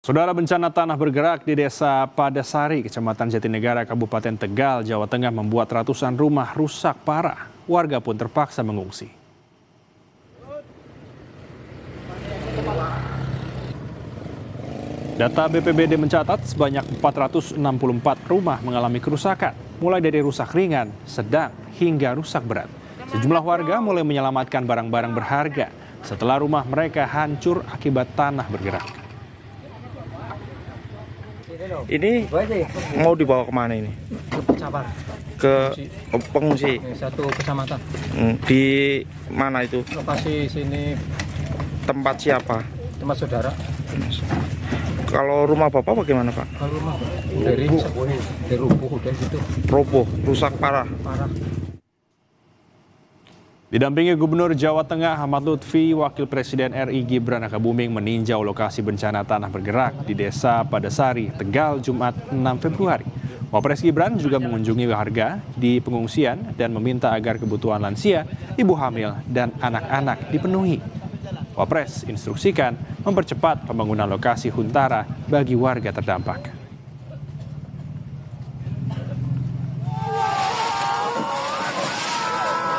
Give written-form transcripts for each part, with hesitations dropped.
Saudara, bencana tanah bergerak di Desa Padasari, Kecamatan Jatinegara, Kabupaten Tegal, Jawa Tengah membuat ratusan rumah rusak parah. Warga pun terpaksa mengungsi. Data BPBD mencatat sebanyak 464 rumah mengalami kerusakan, mulai dari rusak ringan, sedang, hingga rusak berat. Sejumlah warga mulai menyelamatkan barang-barang berharga setelah rumah mereka hancur akibat tanah bergerak. Ini mau dibawa kemana ini? Ke Cabar. Ke pengungsi. Satu kecamatan. Di mana itu? Lokasi sini Tempat siapa? tempat saudara. Kalau rumah Bapak bagaimana, Pak? Kalau rumah dari rubuh udah gitu. Roboh, rusak parah. Parah. Didampingi Gubernur Jawa Tengah Ahmad Lutfi, Wakil Presiden RI Gibran Rakabuming meninjau lokasi bencana tanah bergerak di Desa Padasari, Tegal, Jumat 6 Februari. Wapres Gibran juga mengunjungi warga di pengungsian dan meminta agar kebutuhan lansia, ibu hamil, dan anak-anak dipenuhi. Wapres instruksikan mempercepat pembangunan lokasi huntara bagi warga terdampak.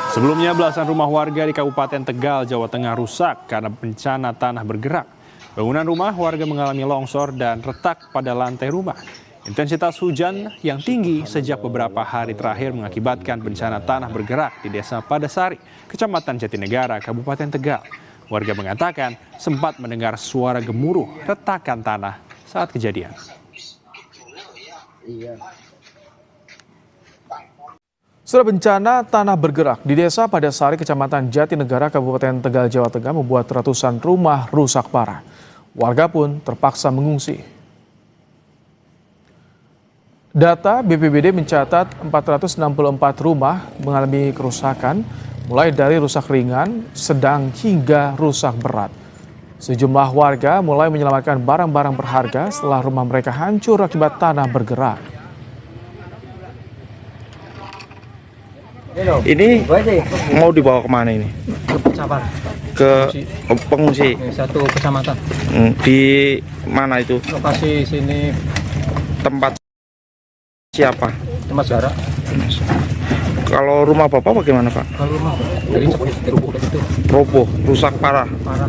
Sebelumnya, belasan rumah warga di Kabupaten Tegal, Jawa Tengah rusak karena bencana tanah bergerak. Bangunan rumah warga mengalami longsor dan retak pada lantai rumah. Intensitas hujan yang tinggi sejak beberapa hari terakhir mengakibatkan bencana tanah bergerak di Desa Padasari, Kecamatan Jatinegara, Kabupaten Tegal. Warga mengatakan sempat mendengar suara gemuruh retakan tanah saat kejadian. Setelah bencana tanah bergerak di Desa Padasari, Kecamatan Jatinegara, Kabupaten Tegal, Jawa Tengah membuat ratusan rumah rusak parah. Warga pun terpaksa mengungsi. Data BPBD mencatat 464 rumah mengalami kerusakan, mulai dari rusak ringan, sedang, hingga rusak berat. Sejumlah warga mulai menyelamatkan barang-barang berharga setelah rumah mereka hancur akibat tanah bergerak. Ini mau dibawa kemana ini? Ke Cabar. Ke pengungsi. Satu kecamatan. Di mana itu? Lokasi sini Tempat siapa? tempat saudara. Kalau rumah Bapak bagaimana, Pak? Kalau rumah dari rubuh udah gitu. Roboh, rusak parah. Parah.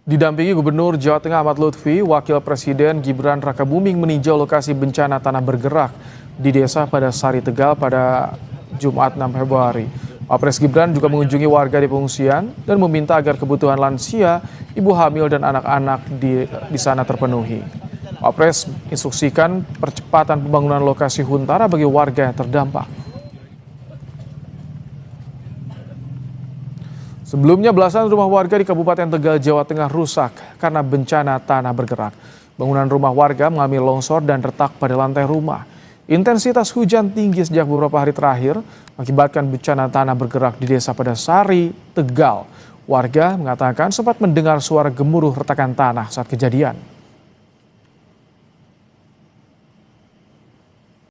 Didampingi Gubernur Jawa Tengah Ahmad Lutfi, Wakil Presiden Gibran Rakabuming meninjau lokasi bencana tanah bergerak di Desa Padasari, Tegal pada Jumat 6 Februari. Wapres Gibran juga mengunjungi warga di pengungsian dan meminta agar kebutuhan lansia, ibu hamil, dan anak-anak di sana terpenuhi. Wapres instruksikan percepatan pembangunan lokasi huntara bagi warga yang terdampak. Sebelumnya, belasan rumah warga di Kabupaten Tegal, Jawa Tengah rusak karena bencana tanah bergerak. Bangunan rumah warga mengalami longsor dan retak pada lantai rumah. Intensitas hujan tinggi sejak beberapa hari terakhir mengakibatkan bencana tanah bergerak di Desa Padasari, Tegal. Warga mengatakan sempat mendengar suara gemuruh retakan tanah saat kejadian.